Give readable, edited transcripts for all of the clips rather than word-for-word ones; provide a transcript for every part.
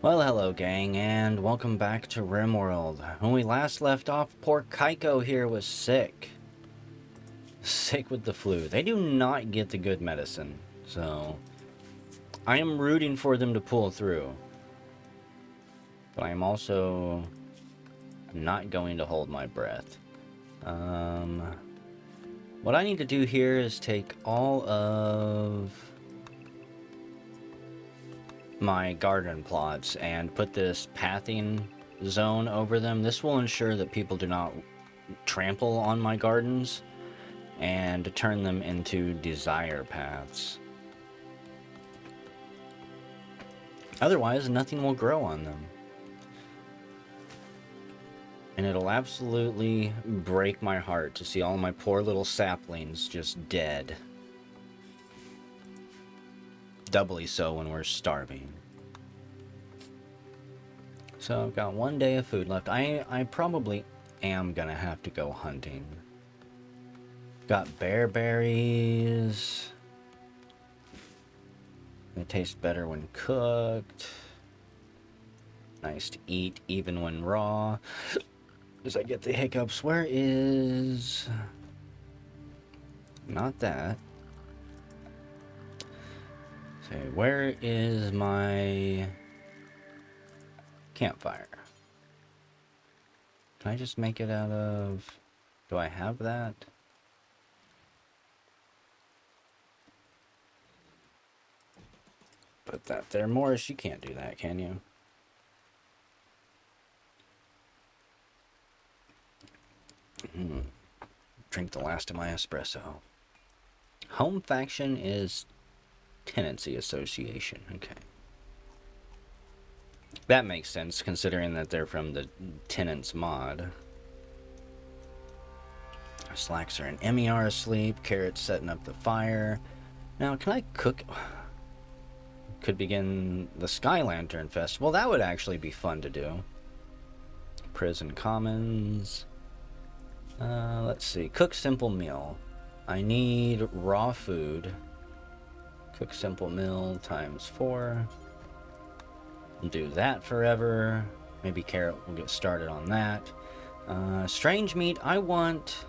Well, hello gang, and welcome back to Rimworld. When we last left off, poor Kaiko here was sick. Sick with the flu. They do not get the good medicine, so I am rooting for them to pull through. But I am also not going to hold my breath. What I need to do here is take all of my garden plots and put this pathing zone over them. This will ensure that people do not trample on my gardens and turn them into desire paths. Otherwise, nothing will grow on them. And it'll absolutely break my heart to see all my poor little saplings just dead. Doubly so when we're starving. So I've got 1 day of food left. I probably am gonna have to go hunting. Got bear berries. They taste better when cooked. Nice to eat even when raw. As I get the hiccups, where is... Not that. Say, where is my campfire? Can I just make it out of... Do I have that? Put that there. Morris, you can't do that, can you? Drink the last of my espresso. Home faction is tenancy association. Okay. That makes sense, considering that they're from the tenants mod. Slacks are in MER asleep. Carrot's setting up the fire. Now, can I cook? Could begin the Sky Lantern Festival. That would actually be fun to do. Prison Commons. Let's see. Cook simple meal. I need raw food. Cook simple meal times 4. Do that forever. Maybe Carrot will get started on that. Strange meat. I want...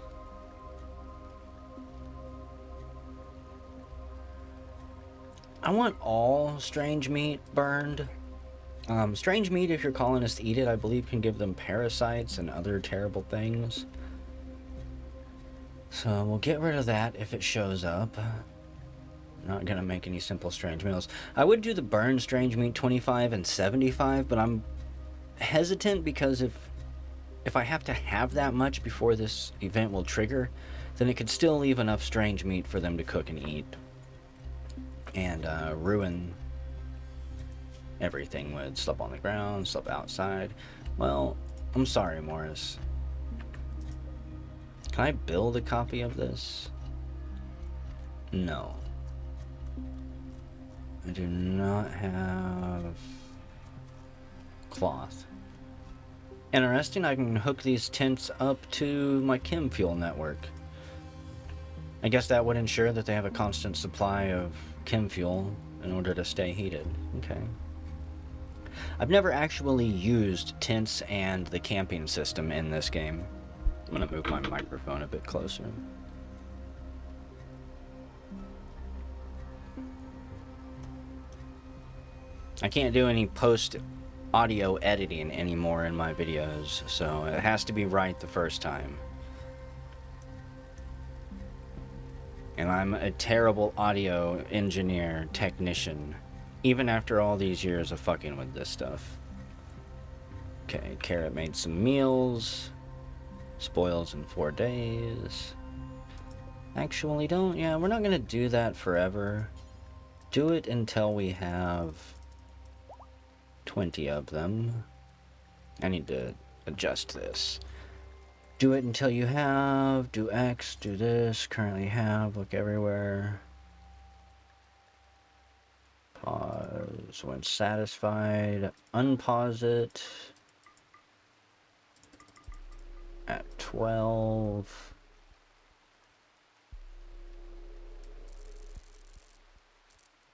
all strange meat burned. Strange meat, if your colonists eat it, I believe can give them parasites and other terrible things. So we'll get rid of that if it shows up. Not gonna make any simple strange meals. I would do the burned strange meat 25 and 75, but I'm hesitant because if I have to have that much before this event will trigger, then it could still leave enough strange meat for them to cook and eat. And ruin everything. Would sleep on the ground, sleep outside. Well, I'm sorry, Morris. Can I build a copy of this? No. I do not have cloth. Interesting, I can hook these tents up to my chem fuel network. I guess that would ensure that they have a constant supply of chem fuel in order to stay heated. Okay. I've never actually used tents and the camping system in this game. I'm gonna move my microphone a bit closer. I can't do any post audio editing anymore in my videos, so it has to be right the first time. And I'm a terrible audio engineer, technician, even after all these years of fucking with this stuff. Okay, Carrot made some meals. Spoils in 4 days. Actually, yeah, we're not gonna do that forever. Do it until we have 20 of them. I need to adjust this. Do it until you have, do X, do this, currently have, look everywhere. Pause when satisfied, unpause it at 12.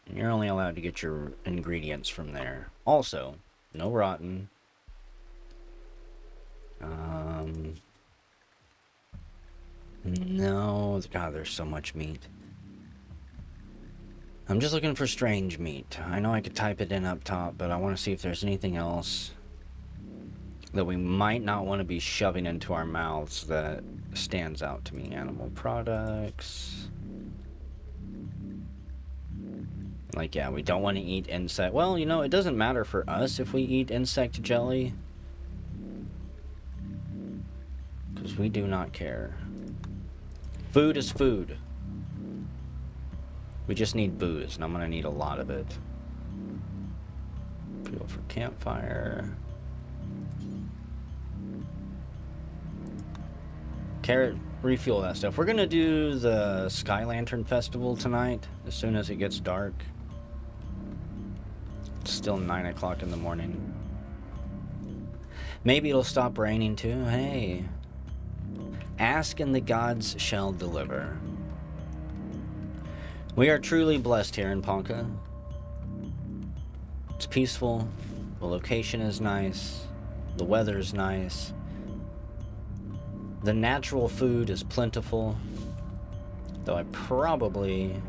And you're only allowed to get your ingredients from there. Also, No rotten. No. God, there's so much meat. I'm just looking for strange meat. I know I could type it in up top, but I want to see if there's anything else that we might not want to be shoving into our mouths that stands out to me. Animal products. Like, yeah, we don't want to eat insect. Well, you know, it doesn't matter for us if we eat insect jelly, because we do not care. Food is food. We just need booze, and I'm gonna need a lot of it. Fuel for campfire. Carrot, refuel that stuff. We're gonna do the Sky Lantern Festival tonight, as soon as it gets dark. It's still 9 o'clock in the morning. Maybe it'll stop raining too. Hey. Ask and the gods shall deliver. We are truly blessed here in Ponca. It's peaceful. The location is nice. The weather's nice. The natural food is plentiful. Though I probably...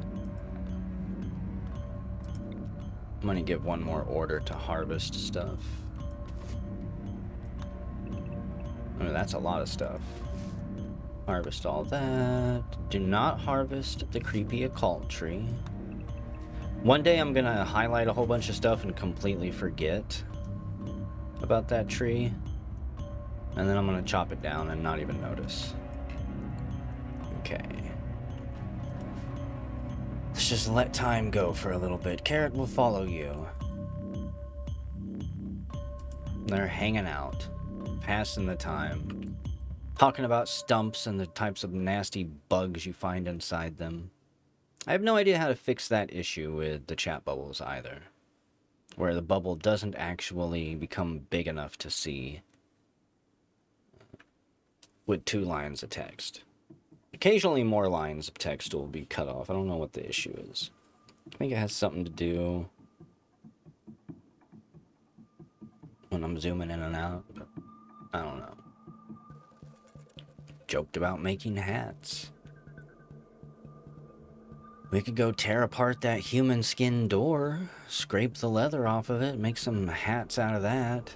I'm gonna give one more order to harvest stuff. I mean, that's a lot of stuff. Harvest all that. Do not harvest the creepy occult tree. One day I'm gonna highlight a whole bunch of stuff and completely forget about that tree. And then I'm gonna chop it down and not even notice. Okay. Let's just let time go for a little bit. Carrot will follow you. They're hanging out, passing the time, talking about stumps and the types of nasty bugs you find inside them. I have no idea how to fix that issue with the chat bubbles either, where the bubble doesn't actually become big enough to see with 2 lines of text. Occasionally more lines of text will be cut off. I don't know what the issue is. I think it has something to do when I'm zooming in and out, but I don't know. Joked about making hats. We could go tear apart that human skin door, scrape the leather off of it, make some hats out of that.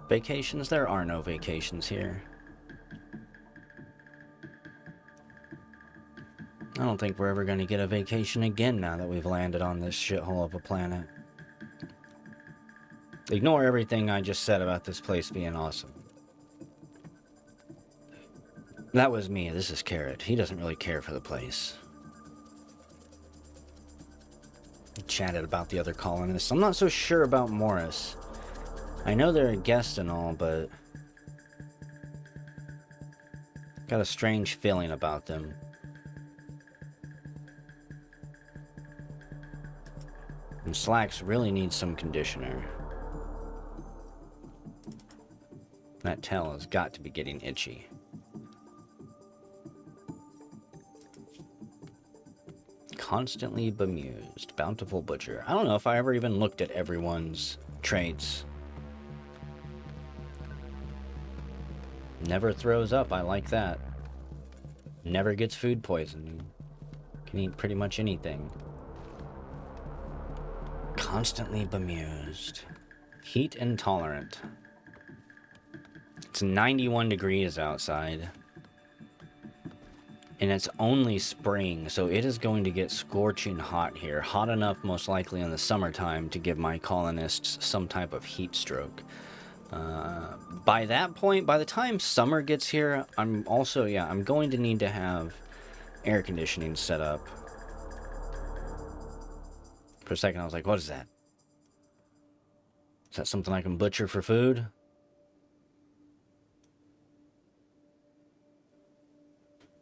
Vacations? There are no vacations here. I don't think we're ever going to get a vacation again now that we've landed on this shithole of a planet. Ignore everything I just said about this place being awesome. That was me. This is Carrot. He doesn't really care for the place. He chatted about the other colonists. I'm not so sure about Morris. I know they're a guest and all, but... got a strange feeling about them. And slacks really need some conditioner. That tail has got to be getting itchy. Constantly bemused. Bountiful butcher. I don't know if I ever even looked at everyone's traits. Never throws up. I like that. Never gets food poisoning. Can eat pretty much anything. Constantly bemused. Heat intolerant. It's 91 degrees outside. And it's only spring, so it is going to get scorching hot here. Hot enough, most likely in the summertime, to give my colonists some type of heat stroke. By that point, by the time summer gets here, I'm going to need to have air conditioning set up. For a second, I was like, what is that? Is that something I can butcher for food?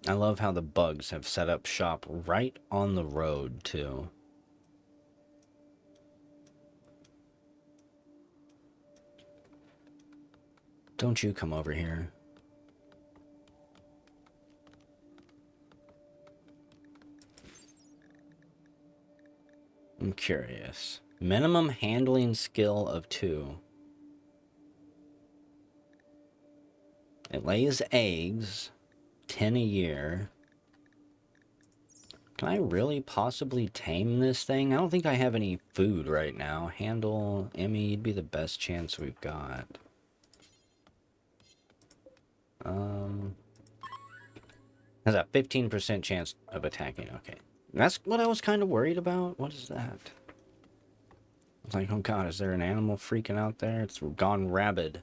I love how the bugs have set up shop right on the road, too. Don't you come over here. I'm curious. Minimum handling skill of 2. It lays eggs, 10 a year. Can I really possibly tame this thing? I don't think I have any food right now. Handle, Emmy, you'd be the best chance we've got. Has a 15% chance of attacking. Okay. That's what I was kind of worried about. What is that? I was like, oh god, is there an animal freaking out there? It's gone rabid.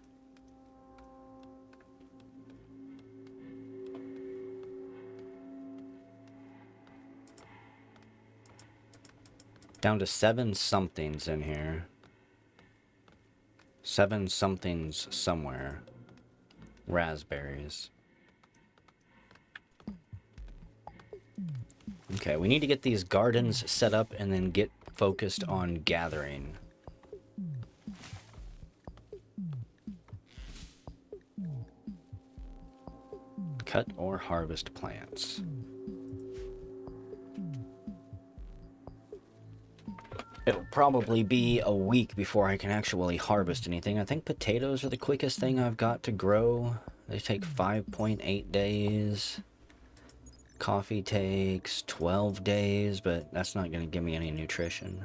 Down to 7 somethings in here. 7 somethings somewhere. Raspberries. Okay, we need to get these gardens set up and then get focused on gathering. Cut or harvest plants. It'll probably be a week before I can actually harvest anything. I think potatoes are the quickest thing I've got to grow. They take 5.8 days. Coffee takes 12 days, but that's not going to give me any nutrition.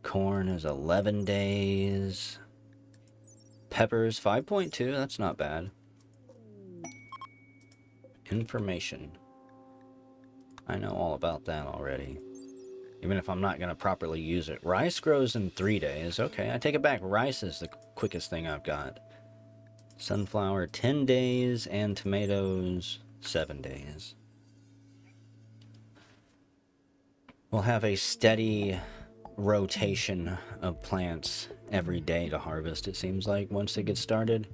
Corn is 11 days. Peppers, 5.2. That's not bad. Information. I know all about that already. Even if I'm not going to properly use it. Rice grows in 3 days. Okay, I take it back. Rice is the quickest thing I've got. Sunflower, 10 days. And tomatoes, 7 days. We'll have a steady rotation of plants every day to harvest, it seems like, once they get started.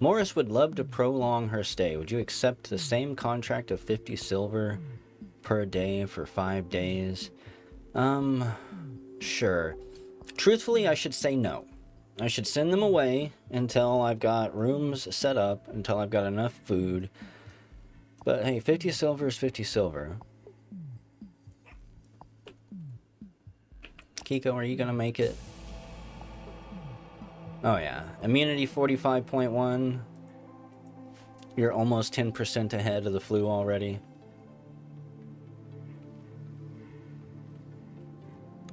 Morris would love to prolong her stay. Would you accept the same contract of 50 silver per day for 5 days? Sure. Truthfully, I should say no. I should send them away until I've got rooms set up, until I've got enough food. But hey, 50 silver is 50 silver. Kiko, are you gonna make it? Oh yeah. Immunity 45.1. You're almost 10% ahead of the flu already.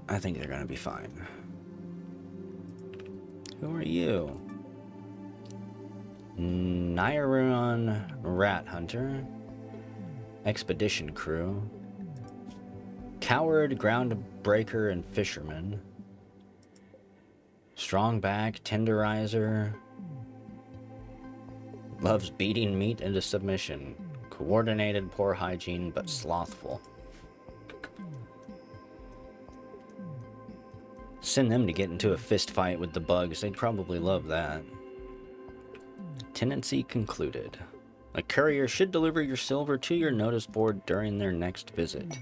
I think they're gonna be fine. Who are you? Nairon Rat Hunter. Expedition Crew. Coward, Groundbreaker, and Fisherman. Strong back, tenderizer. Loves beating meat into submission. Coordinated, poor hygiene, but slothful. Send them to get into a fist fight with the bugs. They'd probably love that. Tenancy concluded. A courier should deliver your silver to your notice board during their next visit.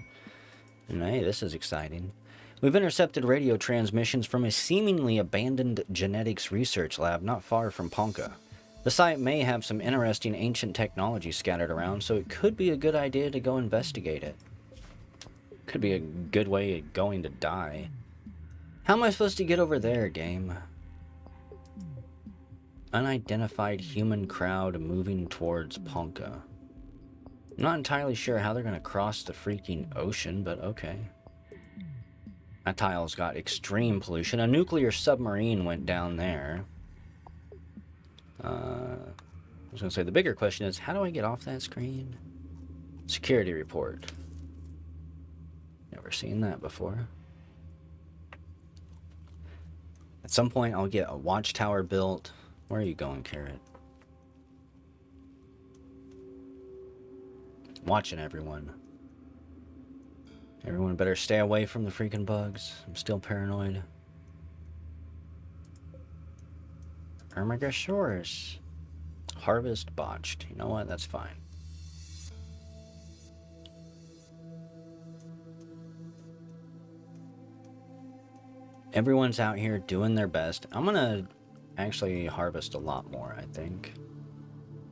And hey, this is exciting. We've intercepted radio transmissions from a seemingly abandoned genetics research lab not far from Ponca. The site may have some interesting ancient technology scattered around, so it could be a good idea to go investigate it. Could be a good way of going to die. How am I supposed to get over there, game? Unidentified human crowd moving towards Ponca. I'm not entirely sure how they're going to cross the freaking ocean, but okay. That tile's got extreme pollution. A nuclear submarine went down there. I was going to say, the bigger question is, how do I get off that screen? Security report. Never seen that before. At some point, I'll get a watchtower built. Where are you going, Carrot? Watching everyone. Everyone better stay away from the freaking bugs. I'm still paranoid. Ermegasaurus. Harvest botched. You know what? That's fine. Everyone's out here doing their best. I'm gonna actually harvest a lot more, I think.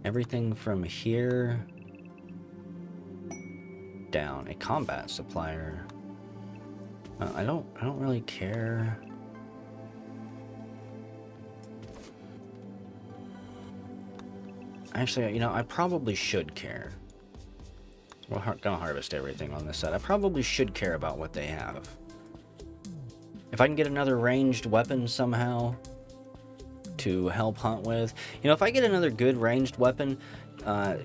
Everything from here down. A combat supplier. I don't really care. Actually, you know, I probably should care. We're gonna harvest everything on this side. I probably should care about what they have. If I can get another ranged weapon somehow to help hunt with. You know, if I get another good ranged weapon,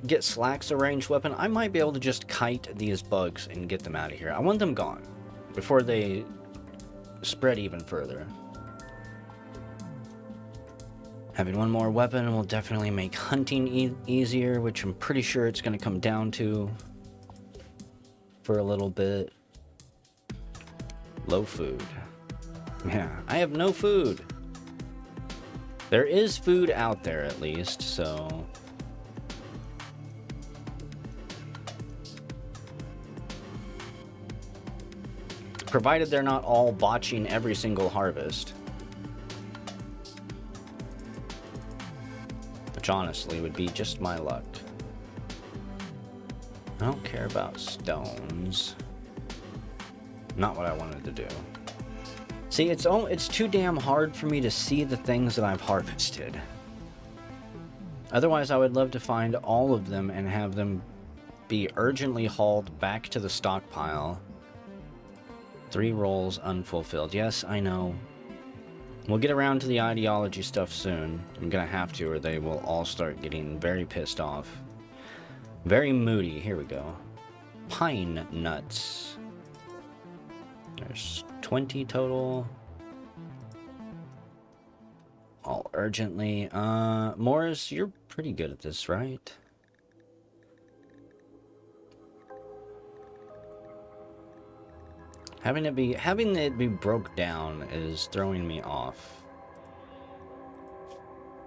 get Slack's a ranged weapon, I might be able to just kite these bugs and get them out of here. I want them gone before they spread even further. Having one more weapon will definitely make hunting easier, which I'm pretty sure it's going to come down to for a little bit. Low food. Yeah, I have no food. There is food out there at least, so... Provided they're not all botching every single harvest. Which honestly would be just my luck. I don't care about stones. Not what I wanted to do. See, it's too damn hard for me to see the things that I've harvested. Otherwise, I would love to find all of them and have them be urgently hauled back to the stockpile. 3 roles unfulfilled. Yes, I know. We'll get around to the ideology stuff soon. I'm gonna have to, or they will all start getting very pissed off. Very moody. Here we go. Pine nuts. There's 20 total. All urgently. Morris, you're pretty good at this, right? Having it be broke down is throwing me off.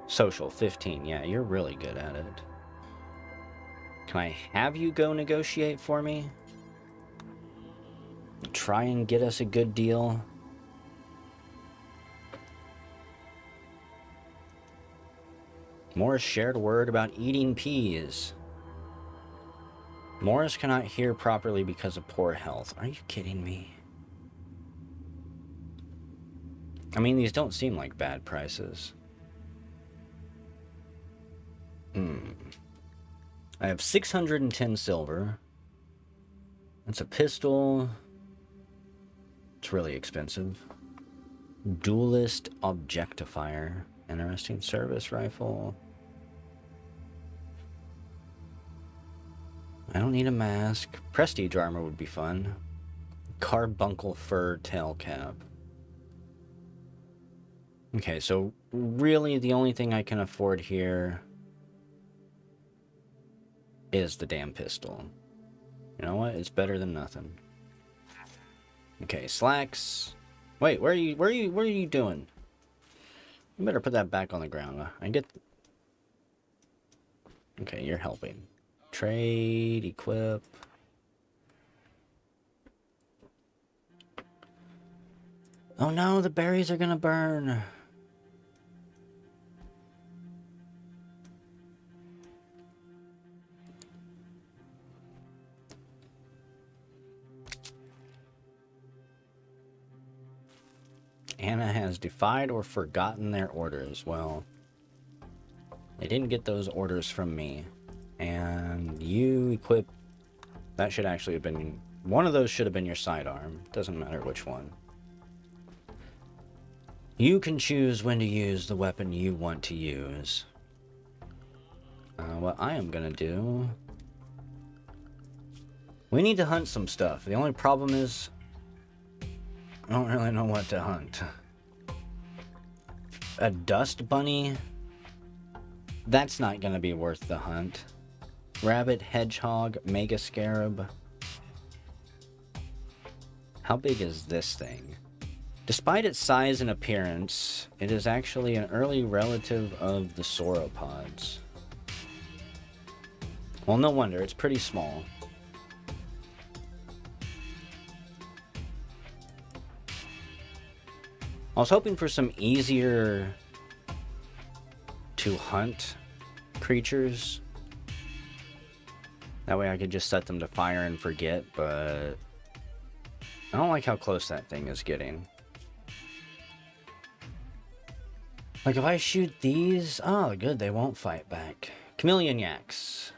Social 15. Yeah, you're really good at it. Can I have you go negotiate for me? Try and get us a good deal. Morris shared word about eating peas. Morris cannot hear properly because of poor health. Are you kidding me? I mean, these don't seem like bad prices. I have 610 silver. That's a pistol. It's really expensive. Duelist objectifier. Interesting. Service rifle. I don't need a mask. Prestige armor would be fun. Carbuncle fur tail cap. Okay, so really the only thing I can afford here is the damn pistol. You know what? It's better than nothing. Okay, slacks. Wait, what are you doing? You better put that back on the ground. I get... Okay, you're helping. Trade, equip. Oh no, the berries are gonna burn. Anna has defied or forgotten their orders. Well, they didn't get those orders from me. And you equip... That should actually have been... One of those should have been your sidearm. Doesn't matter which one. You can choose when to use the weapon you want to use. What I am gonna do... We need to hunt some stuff. The only problem is... I don't really know what to hunt. A dust bunny? That's not gonna be worth the hunt. Rabbit, hedgehog, mega scarab. How big is this thing? Despite its size and appearance, it is actually an early relative of the sauropods. Well, no wonder, it's pretty small. I was hoping for some easier to hunt creatures. That way I could just set them to fire and forget, but I don't like how close that thing is getting. Like if I shoot these, oh good, they won't fight back. Chameleon yaks.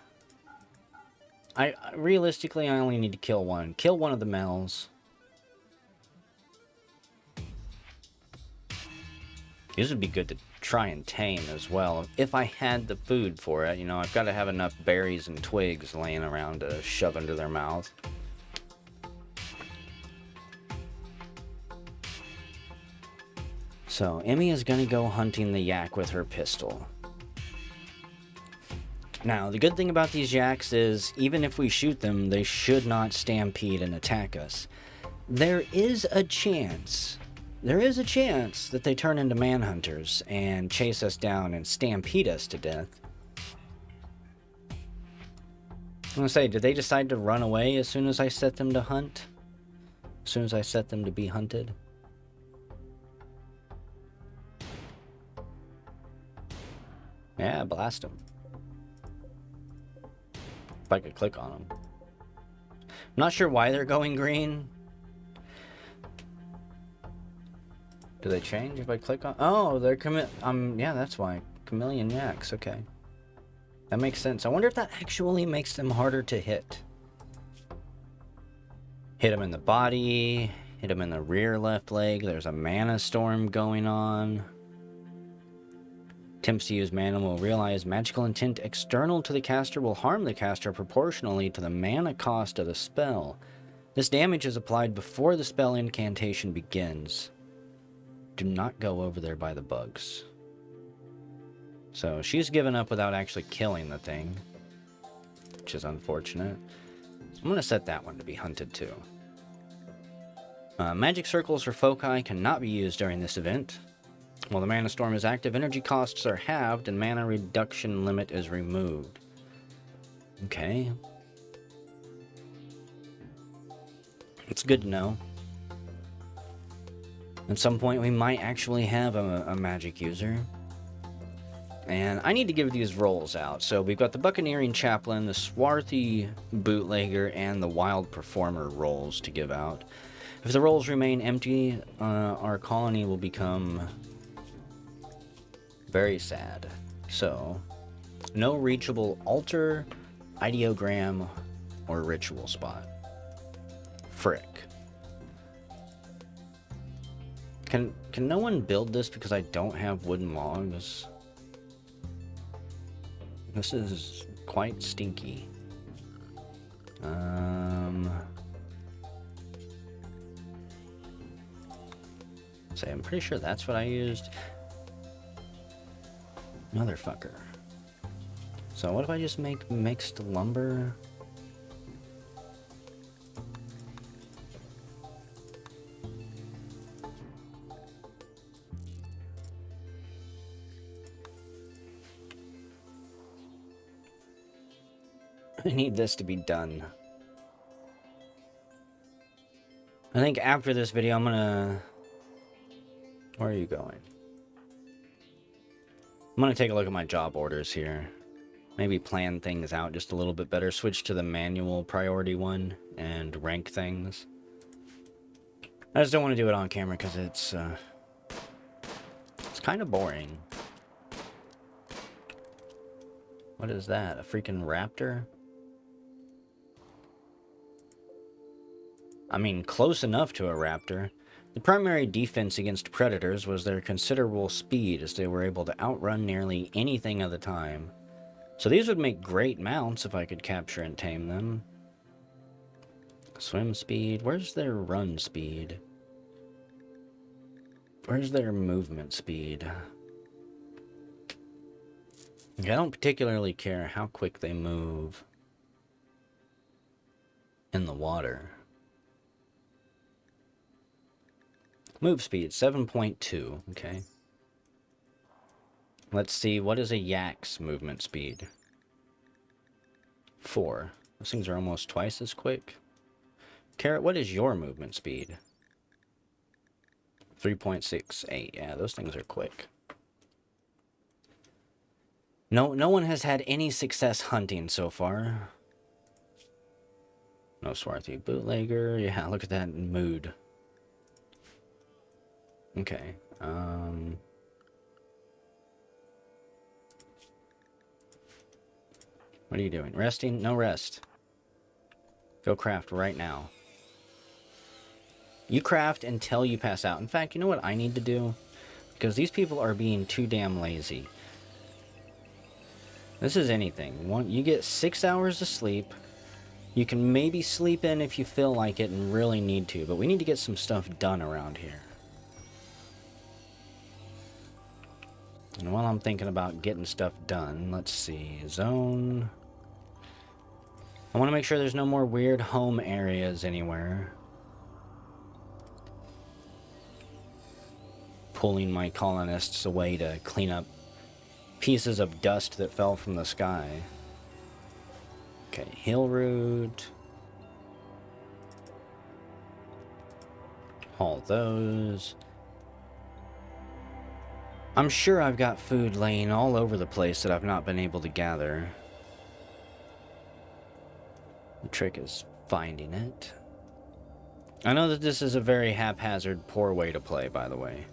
Realistically, I only need to kill one. Kill one of the males. These would be good to try and tame as well. If I had the food for it, you know, I've got to have enough berries and twigs laying around to shove into their mouth. So, Emmy is going to go hunting the yak with her pistol. Now, the good thing about these yaks is, even if we shoot them, they should not stampede and attack us. There is a chance that they turn into manhunters and chase us down and stampede us to death. I'm gonna say, did they decide to run away as soon as I set them to hunt? As soon as I set them to be hunted? Yeah, blast them. If I could click on them. I'm not sure why they're going green. Do they change if I click on? Oh, they're yeah, that's why. Chameleon yaks, okay. That makes sense. I wonder if that actually makes them harder to hit. Hit them in the body, hit them in the rear left leg. There's a mana storm going on. Attempts to use mana will realize magical intent external to the caster will harm the caster proportionally to the mana cost of the spell. This damage is applied before the spell incantation begins. Do not go over there by the bugs. So she's given up without actually killing the thing, which is unfortunate. I'm going to set that one to be hunted too. Magic circles for foci cannot be used during this event. While the mana storm is active, energy costs are halved and mana reduction limit is removed. Okay. It's good to know. At some point we might actually have a magic user. And I need to give these roles out. So we've got the Buccaneering Chaplain, the Swarthy Bootlegger, and the Wild Performer roles to give out. If the roles remain empty, our colony will become very sad. So, no reachable altar, ideogram, or ritual spot. Frick. Can no one build this because I don't have wooden logs? This is quite stinky. Say, I'm pretty sure that's what I used. Motherfucker. So what if I just make mixed lumber? I need this to be done. I think after this video, I'm gonna... Where are you going? I'm gonna take a look at my job orders here. Maybe plan things out just a little bit better. Switch to the manual priority one and rank things. I just don't want to do it on camera because it's kind of boring. What is that? A freaking raptor? I mean, close enough to a raptor. The primary defense against predators was their considerable speed, as they were able to outrun nearly anything at the time. So these would make great mounts if I could capture and tame them. Swim speed. Where's their run speed? Where's their movement speed? I don't particularly care how quick they move in the water. Move speed, 7.2, okay. Let's see, what is a yak's movement speed? 4. Those things are almost twice as quick. Carrot, what is your movement speed? 3.68, yeah, those things are quick. No one has had any success hunting so far. No Swarthy Bootlegger, yeah, look at that mood. Okay, What are you doing? Resting? No rest. Go craft right now. You craft until you pass out. In fact, you know what I need to do? Because these people are being too damn lazy. This is anything. You get 6 hours of sleep. You can maybe sleep in if you feel like it and really need to. But we need to get some stuff done around here. And while I'm thinking about getting stuff done, let's see. Zone. I want to make sure there's no more weird home areas anywhere. Pulling my colonists away to clean up pieces of dust that fell from the sky. Okay, hill root. Haul those. I'm sure I've got food laying all over the place that I've not been able to gather. The trick is finding it. I know that this is a very haphazard, poor way to play, by the way.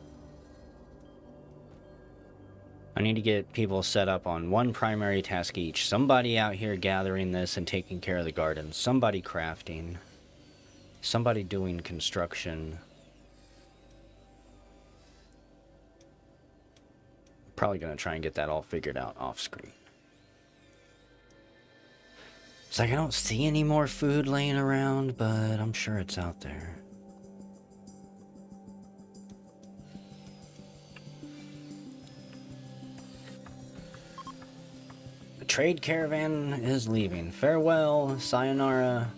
I need to get people set up on one primary task each. Somebody out here gathering this and taking care of the garden. Somebody crafting. Somebody doing construction. Probably going to try and get that all figured out off screen. It's like I don't see any more food laying around, but I'm sure it's out there. The trade caravan is leaving. Farewell, sayonara.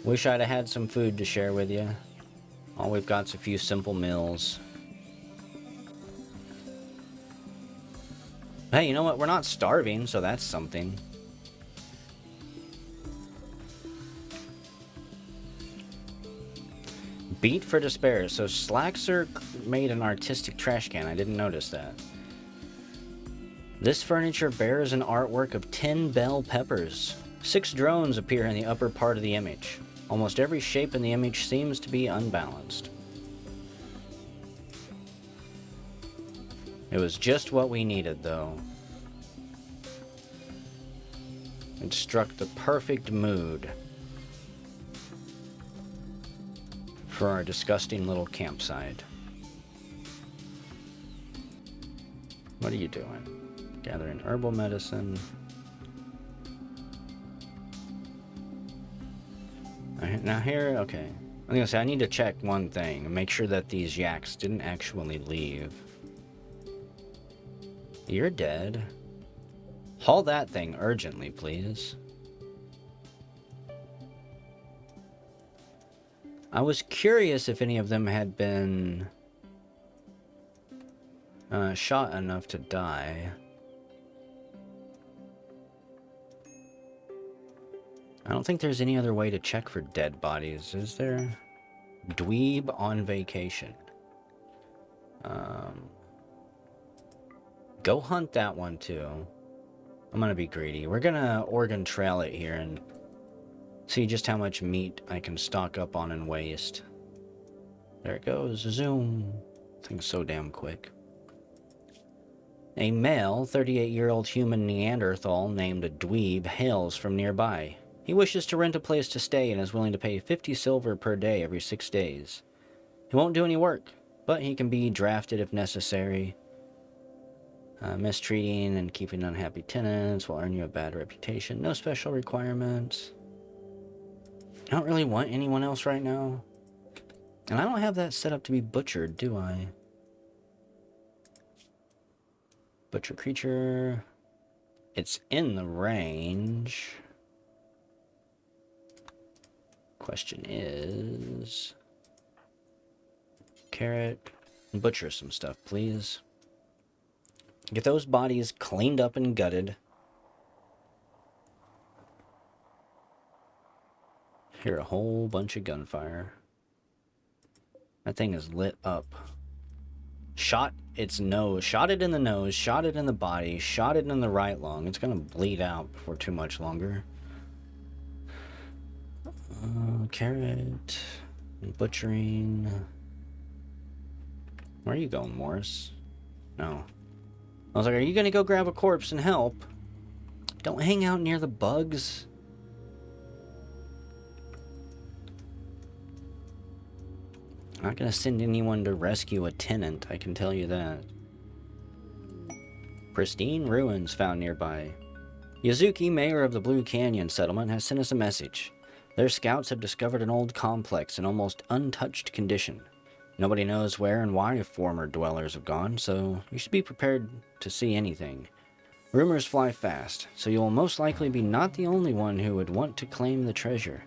Wish I'd have had some food to share with you. All we've got's a few simple meals. Hey, you know what? We're not starving, so that's something. Beat for despair. So Slaxer made an artistic trash can. I didn't notice that. This furniture bears an artwork of 10 bell peppers. 6 drones appear in the upper part of the image. Almost every shape in the image seems to be unbalanced. It was just what we needed, though. It struck the perfect mood for our disgusting little campsite. What are you doing? Gathering herbal medicine. Now here, okay. I'm gonna say I need to check one thing and make sure that these yaks didn't actually leave. You're dead. Haul that thing urgently, please. I was curious if any of them had been shot enough to die. I don't think there's any other way to check for dead bodies, is there? Dweeb on vacation. Go hunt that one too. I'm gonna be greedy. We're gonna Oregon Trail it here and see just how much meat I can stock up on and waste. There it goes. Zoom. Thing's so damn quick. A male, 38-year-old human Neanderthal named Dweeb hails from nearby. He wishes to rent a place to stay and is willing to pay 50 silver per day every 6 days. He won't do any work, but he can be drafted if necessary. Mistreating and keeping unhappy tenants will earn you a bad reputation. No special requirements. I don't really want anyone else right now. And I don't have that set up to be butchered, do I? Butcher creature. It's in the range. Question is... Carrot. Butcher some stuff, please. Get those bodies cleaned up and gutted. Hear a whole bunch of gunfire. That thing is lit up. Shot its nose. Shot it in the nose. Shot it in the body. Shot it in the right lung. It's gonna bleed out before too much longer. Carrot. Butchering. Where are you going, Morris? No. I was like, are you gonna go grab a corpse and help? Don't hang out near the bugs. I'm not gonna send anyone to rescue a tenant, I can tell you that. Pristine ruins found nearby. Yazuki, mayor of the Blue Canyon settlement, has sent us a message. Their scouts have discovered an old complex in almost untouched condition. Nobody knows where and why former dwellers have gone, so you should be prepared to see anything. Rumors fly fast, so you will most likely be not the only one who would want to claim the treasure.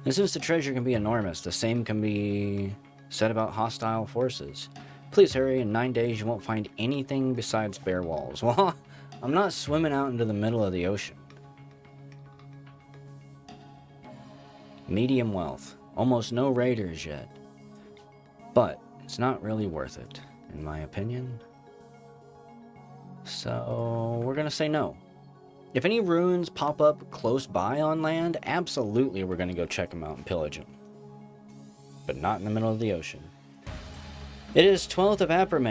And since the treasure can be enormous, the same can be said about hostile forces. Please hurry, in 9 days you won't find anything besides bare walls. Well, I'm not swimming out into the middle of the ocean. Medium wealth. Almost no raiders yet. But it's not really worth it, in my opinion. So we're gonna say no. If any ruins pop up close by on land, absolutely we're gonna go check them out and pillage them. But not in the middle of the ocean. It is 12th of April.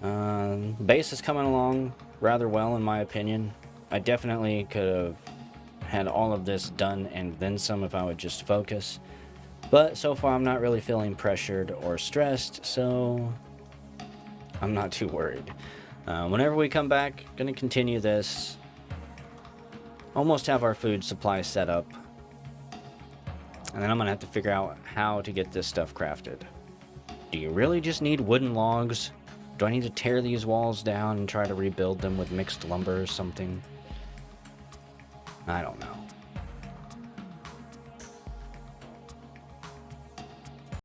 The base is coming along rather well in my opinion. I definitely could have had all of this done and then some if I would just focus. But so far I'm not really feeling pressured or stressed, so I'm not too worried. Whenever we come back, gonna continue this. Almost have our food supply set up. And then I'm gonna have to figure out how to get this stuff crafted. Do you really just need wooden logs? Do I need to tear these walls down and try to rebuild them with mixed lumber or something? I don't know.